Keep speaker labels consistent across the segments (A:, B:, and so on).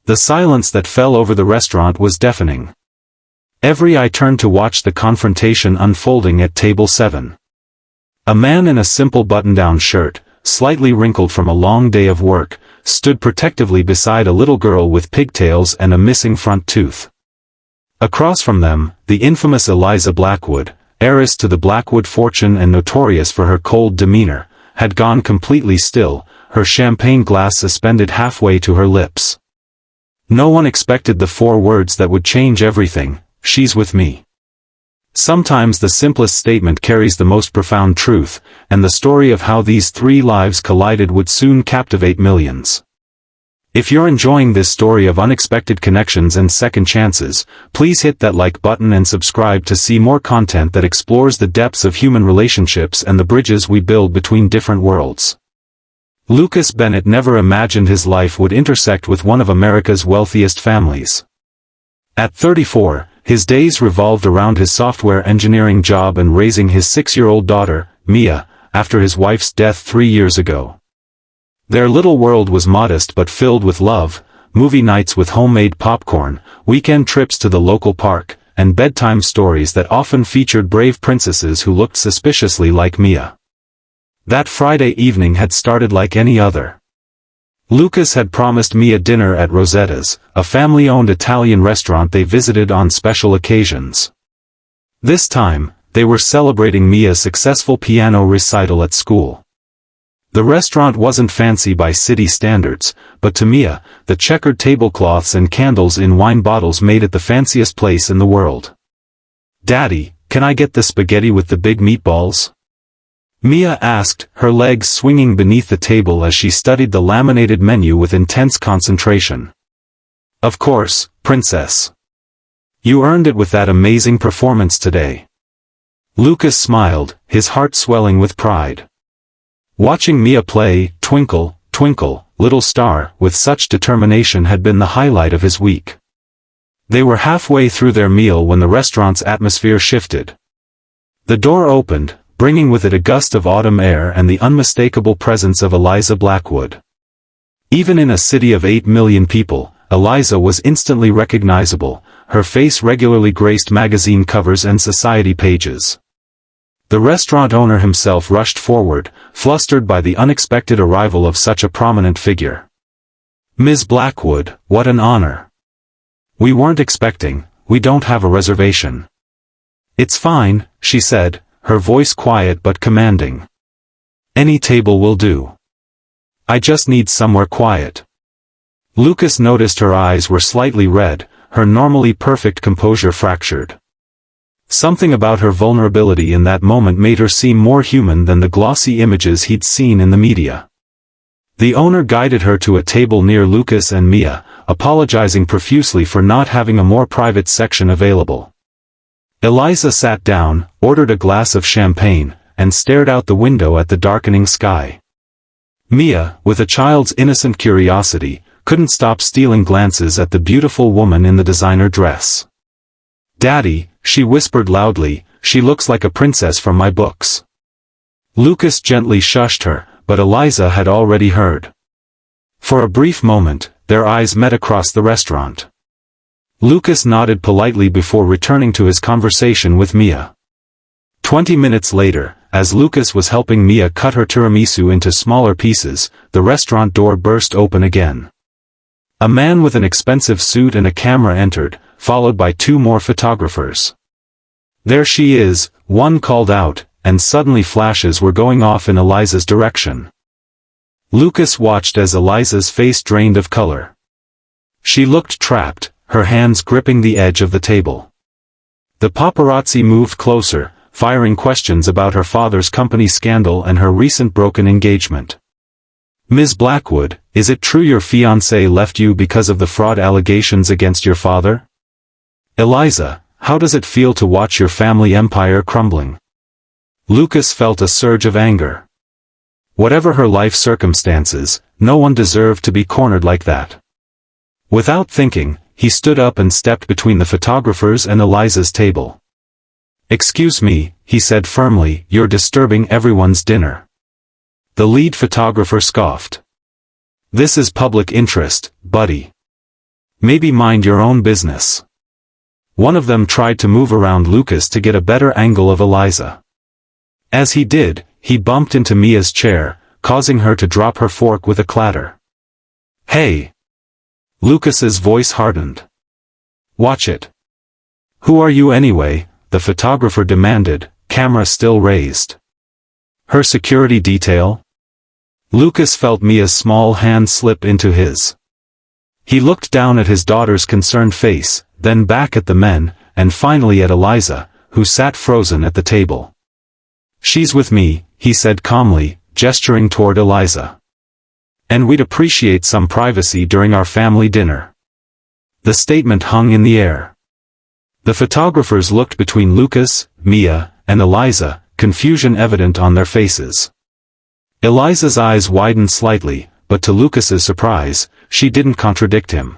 A: The silence that fell over the restaurant was deafening. Every eye turned to watch the confrontation unfolding at table 7. A man in a simple button-down shirt, slightly wrinkled from a long day of work, stood protectively beside a little girl with pigtails and a missing front tooth. Across from them, the infamous Eliza Blackwood, heiress to the Blackwood fortune and notorious for her cold demeanor, had gone completely still, her champagne glass suspended halfway to her lips. No one expected the 4 words that would change everything: "She's with me." Sometimes the simplest statement carries the most profound truth, and the story of how these 3 lives collided would soon captivate millions. If you're enjoying this story of unexpected connections and second chances, please hit that like button and subscribe to see more content that explores the depths of human relationships and the bridges we build between different worlds. Lucas Bennett never imagined his life would intersect with one of America's wealthiest families. At 34, his days revolved around his software engineering job and raising his 6-year-old daughter, Mia, after his wife's death 3 years ago. Their little world was modest but filled with love, movie nights with homemade popcorn, weekend trips to the local park, and bedtime stories that often featured brave princesses who looked suspiciously like Mia. That Friday evening had started like any other. Lucas had promised Mia dinner at Rosetta's, a family-owned Italian restaurant they visited on special occasions. This time, they were celebrating Mia's successful piano recital at school. The restaurant wasn't fancy by city standards, but to Mia, the checkered tablecloths and candles in wine bottles made it the fanciest place in the world. "Daddy, can I get the spaghetti with the big meatballs?" Mia asked, her legs swinging beneath the table as she studied the laminated menu with intense concentration. "Of course, princess. You earned it with that amazing performance today." Lucas smiled, his heart swelling with pride. Watching Mia play, "Twinkle, Twinkle, Little Star," with such determination had been the highlight of his week. They were halfway through their meal when the restaurant's atmosphere shifted. The door opened, bringing with it a gust of autumn air and the unmistakable presence of Eliza Blackwood. Even in a city of 8 million people, Eliza was instantly recognizable, her face regularly graced magazine covers and society pages. The restaurant owner himself rushed forward, flustered by the unexpected arrival of such a prominent figure. "Ms. Blackwood, what an honor. We weren't expecting, we don't have a reservation." "It's fine," she said, her voice quiet but commanding. "Any table will do. I just need somewhere quiet." Lucas noticed her eyes were slightly red, her normally perfect composure fractured. Something about her vulnerability in that moment made her seem more human than the glossy images he'd seen in the media. The owner guided her to a table near Lucas and Mia, apologizing profusely for not having a more private section available. Eliza sat down, ordered a glass of champagne, and stared out the window at the darkening sky. Mia, with a child's innocent curiosity, couldn't stop stealing glances at the beautiful woman in the designer dress. "Daddy," she whispered loudly, "she looks like a princess from my books." Lucas gently shushed her, but Eliza had already heard. For a brief moment, their eyes met across the restaurant. Lucas nodded politely before returning to his conversation with Mia. 20 minutes later, as Lucas was helping Mia cut her tiramisu into smaller pieces, the restaurant door burst open again. A man with an expensive suit and a camera entered, followed by 2 more photographers. "There she is," one called out, and suddenly flashes were going off in Eliza's direction. Lucas watched as Eliza's face drained of color. She looked trapped, her hands gripping the edge of the table. The paparazzi moved closer, firing questions about her father's company scandal and her recent broken engagement. "Ms. Blackwood, is it true your fiancé left you because of the fraud allegations against your father?" "Eliza, how does it feel to watch your family empire crumbling?" Lucas felt a surge of anger. Whatever her life circumstances, no one deserved to be cornered like that. Without thinking, he stood up and stepped between the photographers and Eliza's table. "Excuse me," he said firmly, "you're disturbing everyone's dinner." The lead photographer scoffed. "This is public interest, buddy. Maybe mind your own business. One of them tried to move around Lucas to get a better angle of Eliza. As he did, he bumped into Mia's chair, causing her to drop her fork with a clatter. "Hey!" Lucas's voice hardened. "Watch it." "Who are you anyway?" the photographer demanded, camera still raised. "Her security detail?" Lucas felt Mia's small hand slip into his. He looked down at his daughter's concerned face, then back at the men, and finally at Eliza, who sat frozen at the table. "She's with me," he said calmly, gesturing toward Eliza. "And we'd appreciate some privacy during our family dinner." The statement hung in the air. The photographers looked between Lucas, Mia, and Eliza, confusion evident on their faces. Eliza's eyes widened slightly, but to Lucas's surprise, she didn't contradict him.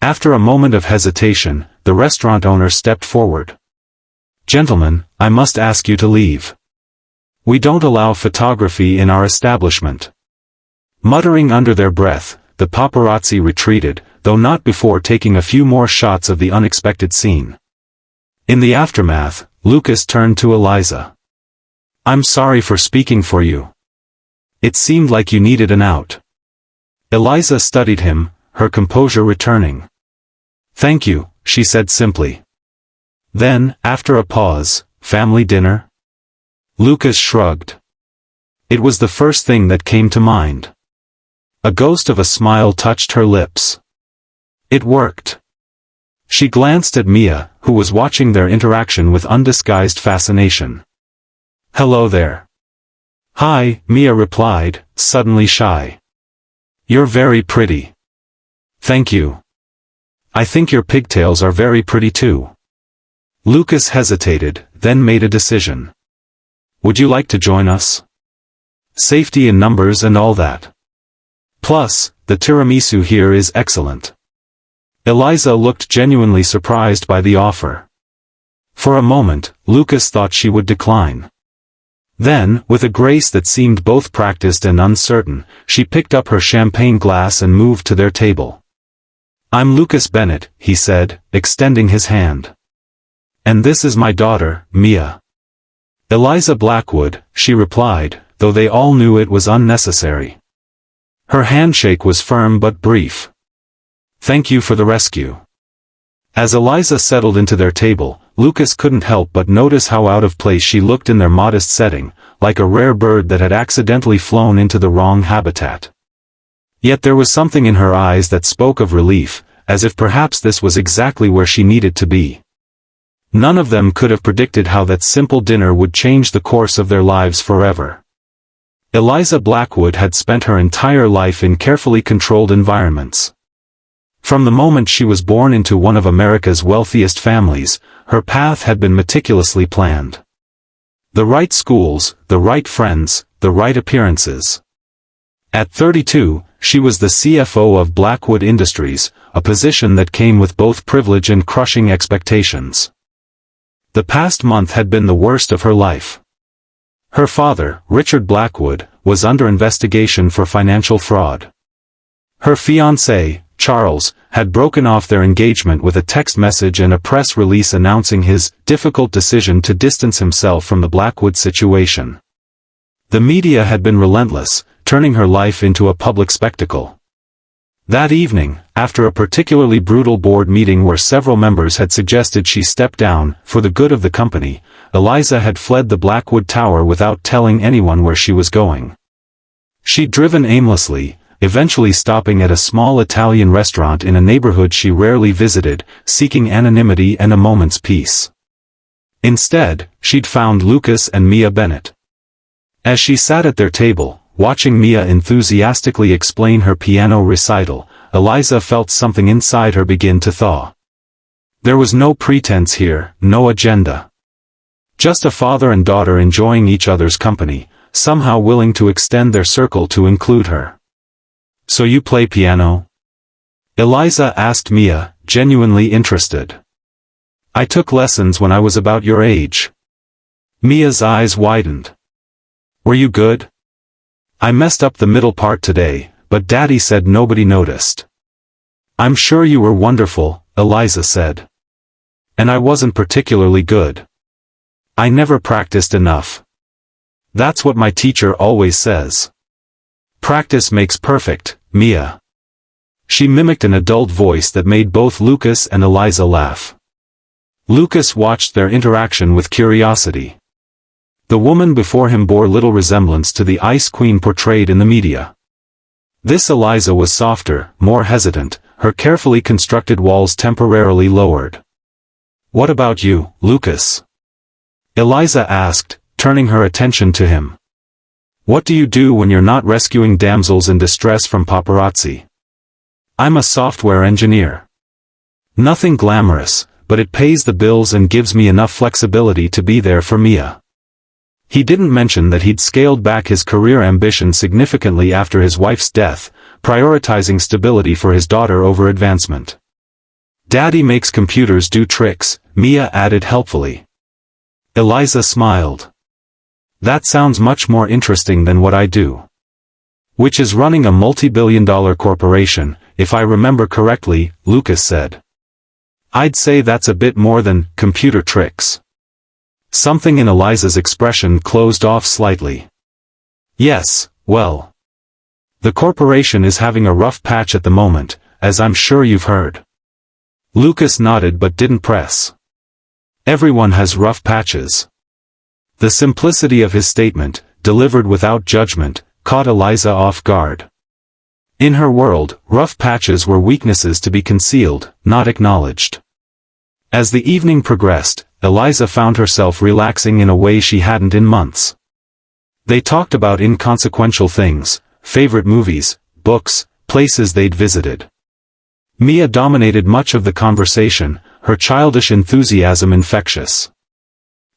A: After a moment of hesitation, the restaurant owner stepped forward. "Gentlemen, I must ask you to leave. We don't allow photography in our establishment." Muttering under their breath, the paparazzi retreated, though not before taking a few more shots of the unexpected scene. In the aftermath, Lucas turned to Eliza. "I'm sorry for speaking for you. It seemed like you needed an out." Eliza studied him, her composure returning. "Thank you," she said simply. Then, after a pause, "Family dinner?" Lucas shrugged. It was the first thing that came to mind. A ghost of a smile touched her lips. It worked. She glanced at Mia, who was watching their interaction with undisguised fascination. "Hello there." "Hi," Mia replied, suddenly shy. "You're very pretty." "Thank you. I think your pigtails are very pretty too." Lucas hesitated, then made a decision. "Would you like to join us? Safety in numbers and all that. Plus, the tiramisu here is excellent." Eliza looked genuinely surprised by the offer. For a moment, Lucas thought she would decline. Then, with a grace that seemed both practiced and uncertain, she picked up her champagne glass and moved to their table. "I'm Lucas Bennett," he said, extending his hand. "And this is my daughter, Mia." "Eliza Blackwood," she replied, though they all knew it was unnecessary. Her handshake was firm but brief. "Thank you for the rescue." As Eliza settled into their table, Lucas couldn't help but notice how out of place she looked in their modest setting, like a rare bird that had accidentally flown into the wrong habitat. Yet there was something in her eyes that spoke of relief, as if perhaps this was exactly where she needed to be. None of them could have predicted how that simple dinner would change the course of their lives forever. Eliza Blackwood had spent her entire life in carefully controlled environments. From the moment she was born into one of America's wealthiest families, her path had been meticulously planned. The right schools, the right friends, the right appearances. At 32, she was the CFO of Blackwood Industries, a position that came with both privilege and crushing expectations. The past month had been the worst of her life. Her father, Richard Blackwood, was under investigation for financial fraud. Her fiancé, Charles, had broken off their engagement with a text message and a press release announcing his difficult decision to distance himself from the Blackwood situation. The media had been relentless, turning her life into a public spectacle. That evening, after a particularly brutal board meeting where several members had suggested she step down, for the good of the company, Eliza had fled the Blackwood Tower without telling anyone where she was going. She'd driven aimlessly, eventually stopping at a small Italian restaurant in a neighborhood she rarely visited, seeking anonymity and a moment's peace. Instead, she'd found Lucas and Mia Bennett. As she sat at their table, watching Mia enthusiastically explain her piano recital, Eliza felt something inside her begin to thaw. There was no pretense here, no agenda. Just a father and daughter enjoying each other's company, somehow willing to extend their circle to include her. "So you play piano?" Eliza asked Mia, genuinely interested. "I took lessons when I was about your age." Mia's eyes widened. "Were you good?" "I messed up the middle part today, but Daddy said nobody noticed." "I'm sure you were wonderful," Eliza said. "And I wasn't particularly good. I never practiced enough. That's what my teacher always says. Practice makes perfect, Mia." She mimicked an adult voice that made both Lucas and Eliza laugh. Lucas watched their interaction with curiosity. The woman before him bore little resemblance to the Ice Queen portrayed in the media. This Eliza was softer, more hesitant, her carefully constructed walls temporarily lowered. "What about you, Lucas?" Eliza asked, turning her attention to him. "What do you do when you're not rescuing damsels in distress from paparazzi?" "I'm a software engineer. Nothing glamorous, but it pays the bills and gives me enough flexibility to be there for Mia." He didn't mention that he'd scaled back his career ambition significantly after his wife's death, prioritizing stability for his daughter over advancement. "Daddy makes computers do tricks," Mia added helpfully. Eliza smiled. "That sounds much more interesting than what I do. Which is running a multi-billion-dollar corporation, if I remember correctly," Lucas said. "I'd say that's a bit more than computer tricks." Something in Eliza's expression closed off slightly. "Yes, well. The corporation is having a rough patch at the moment, as I'm sure you've heard." Lucas nodded but didn't press. Everyone has rough patches. The simplicity of his statement, delivered without judgment, caught Eliza off guard. In her world, rough patches were weaknesses to be concealed, not acknowledged. As the evening progressed, Eliza found herself relaxing in a way she hadn't in months. They talked about inconsequential things, favorite movies, books, places they'd visited. Mia dominated much of the conversation, her childish enthusiasm infectious.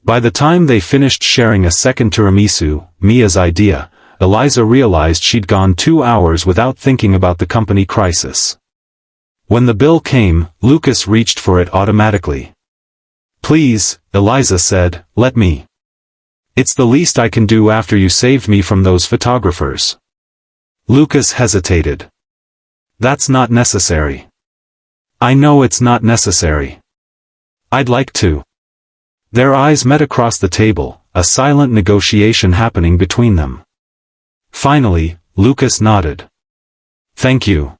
A: By the time they finished sharing a second tiramisu, Mia's idea, Eliza realized she'd gone 2 hours without thinking about the company crisis. When the bill came, Lucas reached for it automatically. "Please," Eliza said, "let me. It's the least I can do after you saved me from those photographers." Lucas hesitated. "That's not necessary." "I know it's not necessary. I'd like to." Their eyes met across the table, a silent negotiation happening between them. Finally, Lucas nodded. "Thank you."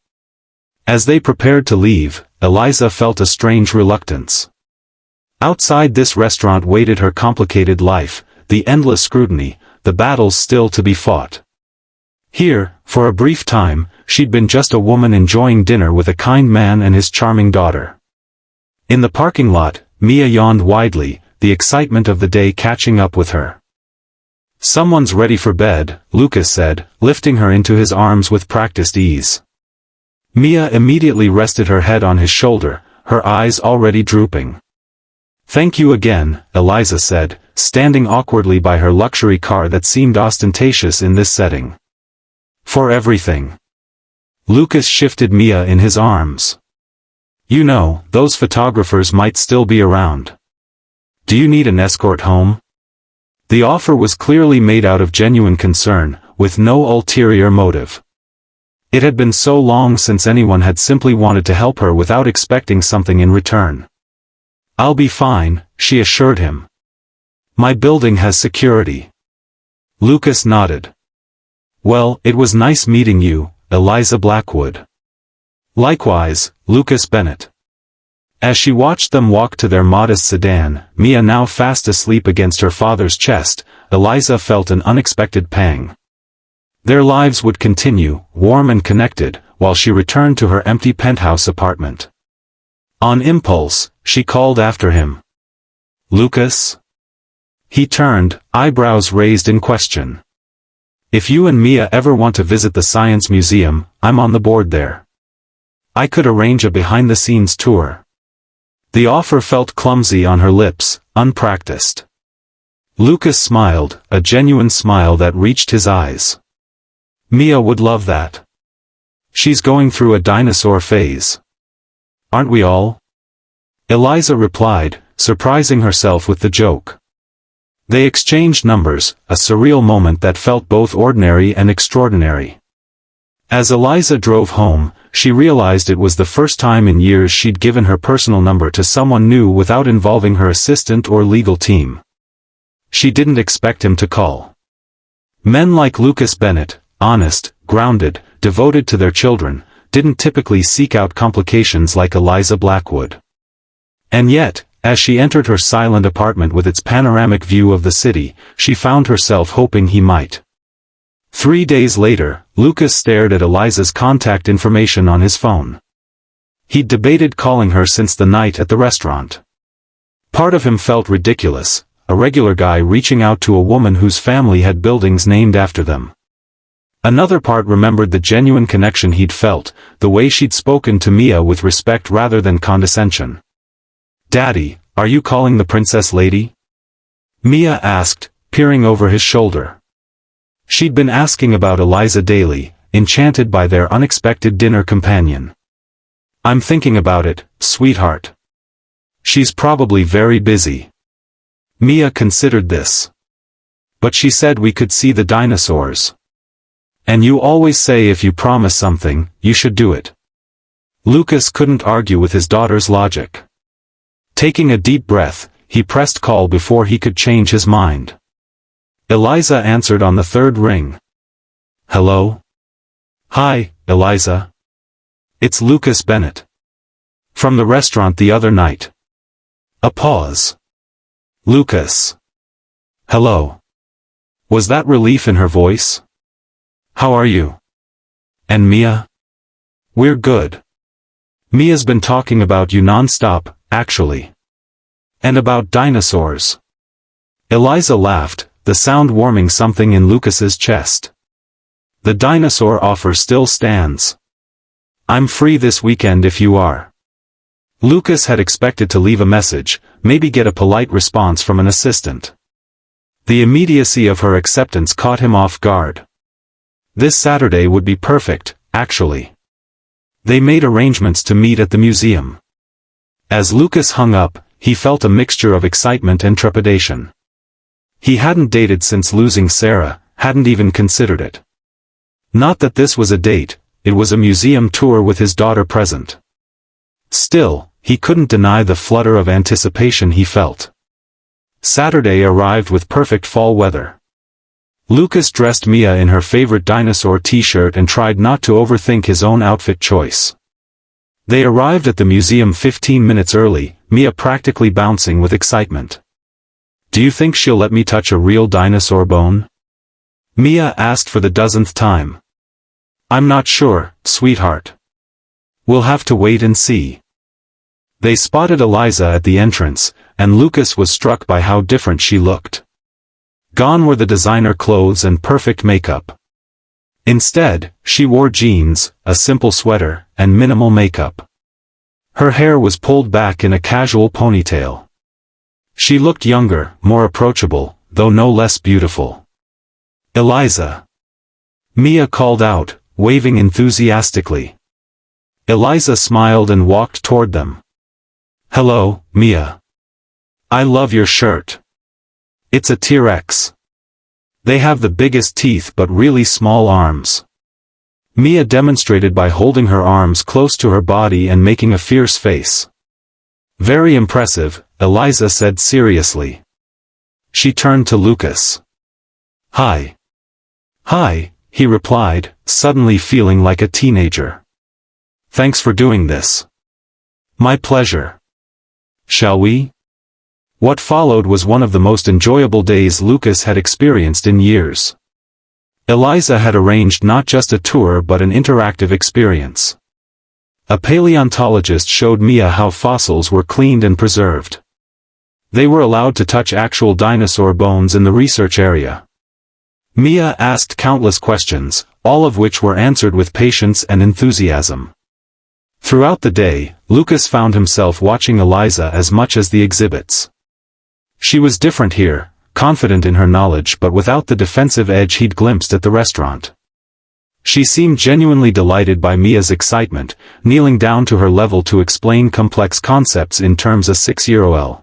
A: As they prepared to leave, Eliza felt a strange reluctance. Outside this restaurant waited her complicated life, the endless scrutiny, the battles still to be fought. Here, for a brief time, she'd been just a woman enjoying dinner with a kind man and his charming daughter. In the parking lot, Mia yawned widely, the excitement of the day catching up with her. "Someone's ready for bed," Lucas said, lifting her into his arms with practiced ease. Mia immediately rested her head on his shoulder, her eyes already drooping. "Thank you again," Eliza said, standing awkwardly by her luxury car that seemed ostentatious in this setting. "For everything." Lucas shifted Mia in his arms. "You know, those photographers might still be around. Do you need an escort home?" The offer was clearly made out of genuine concern, with no ulterior motive. It had been so long since anyone had simply wanted to help her without expecting something in return. "I'll be fine," she assured him. "My building has security." Lucas nodded. "Well, it was nice meeting you, Eliza Blackwood." "Likewise, Lucas Bennett." As she watched them walk to their modest sedan, Mia now fast asleep against her father's chest, Eliza felt an unexpected pang. Their lives would continue, warm and connected, while she returned to her empty penthouse apartment. On impulse, she called after him. "Lucas?" He turned, eyebrows raised in question. "If you and Mia ever want to visit the Science Museum, I'm on the board there. I could arrange a behind-the-scenes tour." The offer felt clumsy on her lips, unpracticed. Lucas smiled, a genuine smile that reached his eyes. "Mia would love that. She's going through a dinosaur phase. Aren't we all?" Eliza replied, surprising herself with the joke. They exchanged numbers, a surreal moment that felt both ordinary and extraordinary. As Eliza drove home, she realized it was the first time in years she'd given her personal number to someone new without involving her assistant or legal team. She didn't expect him to call. Men like Lucas Bennett, honest, grounded, devoted to their children, didn't typically seek out complications like Eliza Blackwood. And yet, as she entered her silent apartment with its panoramic view of the city, she found herself hoping he might. 3 days later, Lucas stared at Eliza's contact information on his phone. He'd debated calling her since the night at the restaurant. Part of him felt ridiculous, a regular guy reaching out to a woman whose family had buildings named after them. Another part remembered the genuine connection he'd felt, the way she'd spoken to Mia with respect rather than condescension. "Daddy, are you calling the princess lady?" Mia asked, peering over his shoulder. She'd been asking about Eliza daily, enchanted by their unexpected dinner companion. "I'm thinking about it, sweetheart. She's probably very busy." Mia considered this. "But she said we could see the dinosaurs. And you always say if you promise something, you should do it." Lucas couldn't argue with his daughter's logic. Taking a deep breath, he pressed call before he could change his mind. Eliza answered on the third ring. "Hello?" "Hi, Eliza. It's Lucas Bennett. From the restaurant the other night." A pause. "Lucas. Hello." Was that relief in her voice? "How are you? And Mia?" "We're good. Mia's been talking about you non-stop, actually. And about dinosaurs." Eliza laughed, the sound warming something in Lucas's chest. "The dinosaur offer still stands. I'm free this weekend if you are." Lucas had expected to leave a message, maybe get a polite response from an assistant. The immediacy of her acceptance caught him off guard. This Saturday would be perfect, actually. They made arrangements to meet at the museum. As Lucas hung up, he felt a mixture of excitement and trepidation. He hadn't dated since losing Sarah, hadn't even considered it. Not that this was a date, it was a museum tour with his daughter present. Still, he couldn't deny the flutter of anticipation he felt. Saturday arrived with perfect fall weather. Lucas dressed Mia in her favorite dinosaur t-shirt and tried not to overthink his own outfit choice. They arrived at the museum 15 minutes early, Mia practically bouncing with excitement. "Do you think she'll let me touch a real dinosaur bone?" Mia asked for the dozenth time. "I'm not sure, sweetheart. We'll have to wait and see." They spotted Eliza at the entrance, and Lucas was struck by how different she looked. Gone were the designer clothes and perfect makeup. Instead, she wore jeans, a simple sweater, and minimal makeup. Her hair was pulled back in a casual ponytail. She looked younger, more approachable, though no less beautiful. "Eliza!" Mia called out, waving enthusiastically. Eliza smiled and walked toward them. "Hello, Mia. I love your shirt. It's a T-Rex. They have the biggest teeth but really small arms." Mia demonstrated by holding her arms close to her body and making a fierce face. "Very impressive," Eliza said seriously. She turned to Lucas. "Hi." "Hi," he replied, suddenly feeling like a teenager. "Thanks for doing this." "My pleasure. Shall we?" What followed was one of the most enjoyable days Lucas had experienced in years. Eliza had arranged not just a tour but an interactive experience. A paleontologist showed Mia how fossils were cleaned and preserved. They were allowed to touch actual dinosaur bones in the research area. Mia asked countless questions, all of which were answered with patience and enthusiasm. Throughout the day, Lucas found himself watching Eliza as much as the exhibits. She was different here, confident in her knowledge but without the defensive edge he'd glimpsed at the restaurant. She seemed genuinely delighted by Mia's excitement, kneeling down to her level to explain complex concepts in terms a 6-year-old.